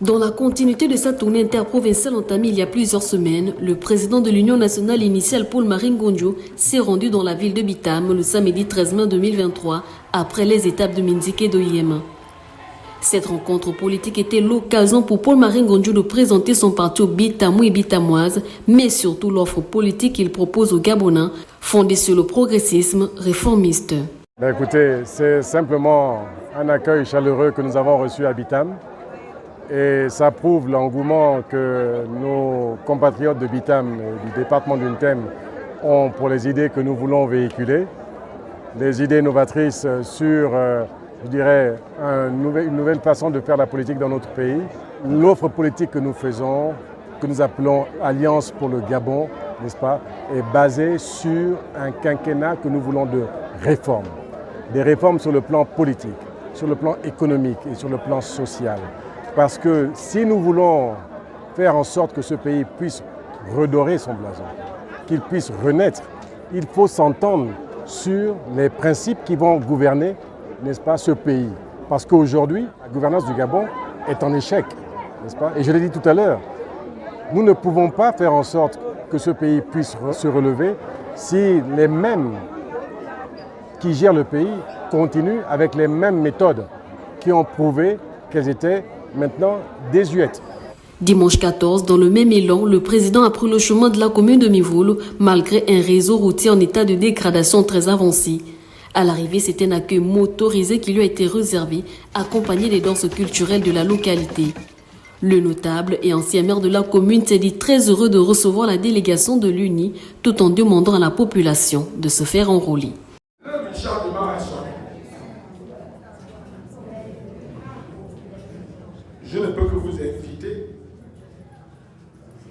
Dans la continuité de sa tournée interprovinciale entamée il y a plusieurs semaines, le président de l'Union nationale initiale Paul-Marie Ngonjo s'est rendu dans la ville de Bitam le samedi 13 mai 2023 après les étapes de Minzik et d'Oyema. Cette rencontre politique était l'occasion pour Paul-Marie Ngonjo de présenter son parti aux Bitamou et Bitamoises, mais surtout l'offre politique qu'il propose aux Gabonais, fondée sur le progressisme réformiste. Écoutez, c'est simplement un accueil chaleureux que nous avons reçu à Bitam. Et ça prouve l'engouement que nos compatriotes de Bitam et du département d'Untem ont pour les idées que nous voulons véhiculer. Des idées novatrices sur, je dirais, une nouvelle façon de faire la politique dans notre pays. L'offre politique que nous faisons, que nous appelons Alliance pour le Gabon, n'est-ce pas, est basée sur un quinquennat que nous voulons de réformes. Des réformes sur le plan politique, sur le plan économique et sur le plan social. Parce que si nous voulons faire en sorte que ce pays puisse redorer son blason, qu'il puisse renaître, il faut s'entendre sur les principes qui vont gouverner, n'est-ce pas, ce pays. Parce qu'aujourd'hui, la gouvernance du Gabon est en échec, n'est-ce pas? Et je l'ai dit tout à l'heure, nous ne pouvons pas faire en sorte que ce pays puisse se relever si les mêmes qui gèrent le pays continuent avec les mêmes méthodes qui ont prouvé qu'elles étaient maintenant désuète. Dimanche 14, dans le même élan, le président a pris le chemin de la commune de Mivoul, malgré un réseau routier en état de dégradation très avancé. À l'arrivée, c'est un accueil motorisé qui lui a été réservé, accompagné des danses culturelles de la localité. Le notable et ancien maire de la commune s'est dit très heureux de recevoir la délégation de l'UNI, tout en demandant à la population de se faire enrôler. Je ne peux que vous inviter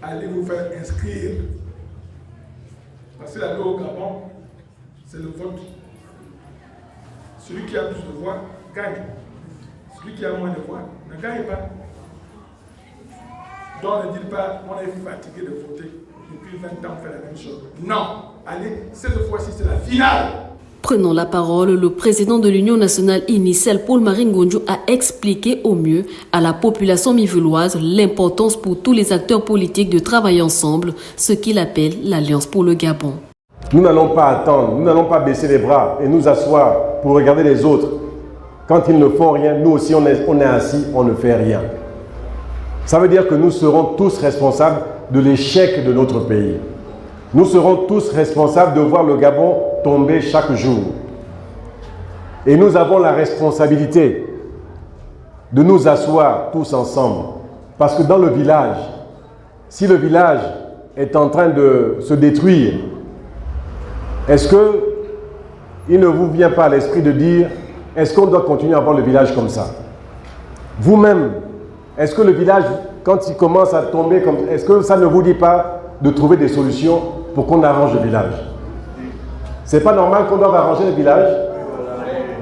à aller vous faire inscrire. Parce que la loi au Gabon, c'est le vote. Celui qui a plus de voix gagne. Celui qui a moins de voix ne gagne pas. Donc ne dites pas, on est fatigué de voter. Depuis 20 ans, on fait la même chose. Non, allez, cette fois-ci, c'est la finale. Prenant la parole, le président de l'Union nationale initiale Paul-Marie Ngonjo a expliqué au mieux à la population mivouloise l'importance pour tous les acteurs politiques de travailler ensemble, ce qu'il appelle l'Alliance pour le Gabon. Nous n'allons pas attendre, nous n'allons pas baisser les bras et nous asseoir pour regarder les autres. Quand ils ne font rien, nous aussi on est assis, on ne fait rien. Ça veut dire que nous serons tous responsables de l'échec de notre pays. Nous serons tous responsables de voir le Gabon tomber chaque jour. Et nous avons la responsabilité de nous asseoir tous ensemble. Parce que dans le village, si le village est en train de se détruire, est-ce qu'il ne vous vient pas à l'esprit de dire, est-ce qu'on doit continuer à voir le village comme ça? Vous-même, est-ce que le village, quand il commence à tomber, est-ce que ça ne vous dit pas de trouver des solutions pour qu'on arrange le village? C'est pas normal qu'on doive arranger le village,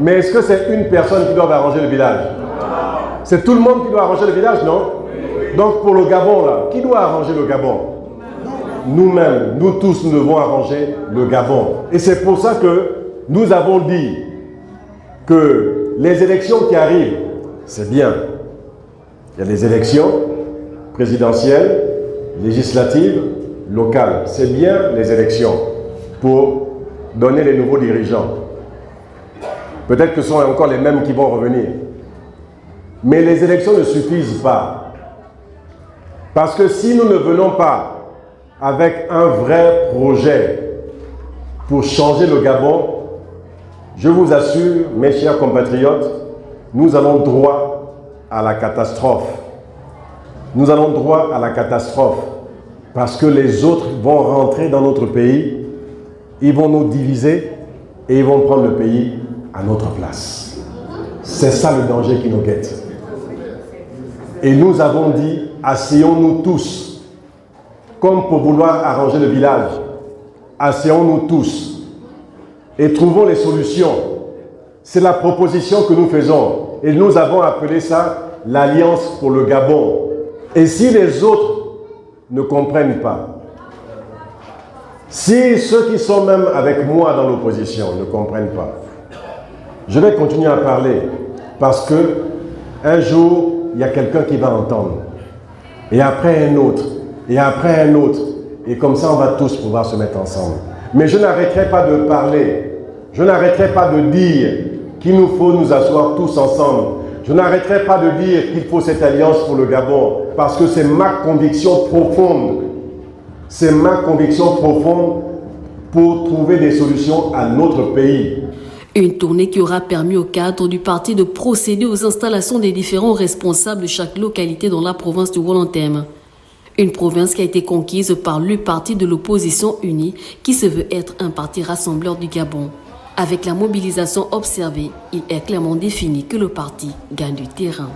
mais est-ce que c'est une personne qui doit arranger le village? C'est tout le monde qui doit arranger le village, non? Donc pour le Gabon, là, qui doit arranger le Gabon? Nous-mêmes, nous tous, nous devons arranger le Gabon. Et c'est pour ça que nous avons dit que les élections qui arrivent, c'est bien. Il y a les élections présidentielles, législatives, locales. C'est bien les élections pour donner les nouveaux dirigeants. Peut-être que ce sont encore les mêmes qui vont revenir. Mais les élections ne suffisent pas. Parce que si nous ne venons pas avec un vrai projet pour changer le Gabon, je vous assure, mes chers compatriotes, nous allons droit à la catastrophe. Nous allons droit à la catastrophe. Parce que les autres vont rentrer dans notre pays, ils vont nous diviser et ils vont prendre le pays à notre place. C'est ça le danger qui nous guette. Et nous avons dit, asseyons-nous tous, comme pour vouloir arranger le village, asseyons-nous tous et trouvons les solutions. C'est la proposition que nous faisons et nous avons appelé ça l'Alliance pour le Gabon. Et si les autres ne comprennent pas, si ceux qui sont même avec moi dans l'opposition ne comprennent pas, je vais continuer à parler parce que un jour, il y a quelqu'un qui va entendre. Et après un autre, et après un autre. Et comme ça, on va tous pouvoir se mettre ensemble. Mais je n'arrêterai pas de parler. Je n'arrêterai pas de dire qu'il nous faut nous asseoir tous ensemble. Je n'arrêterai pas de dire qu'il faut cette alliance pour le Gabon. Parce que c'est ma conviction profonde. C'est ma conviction profonde pour trouver des solutions à notre pays. Une tournée qui aura permis au cadre du parti de procéder aux installations des différents responsables de chaque localité dans la province du Wolontème. Une province qui a été conquise par le parti de l'opposition unie qui se veut être un parti rassembleur du Gabon. Avec la mobilisation observée, il est clairement défini que le parti gagne du terrain.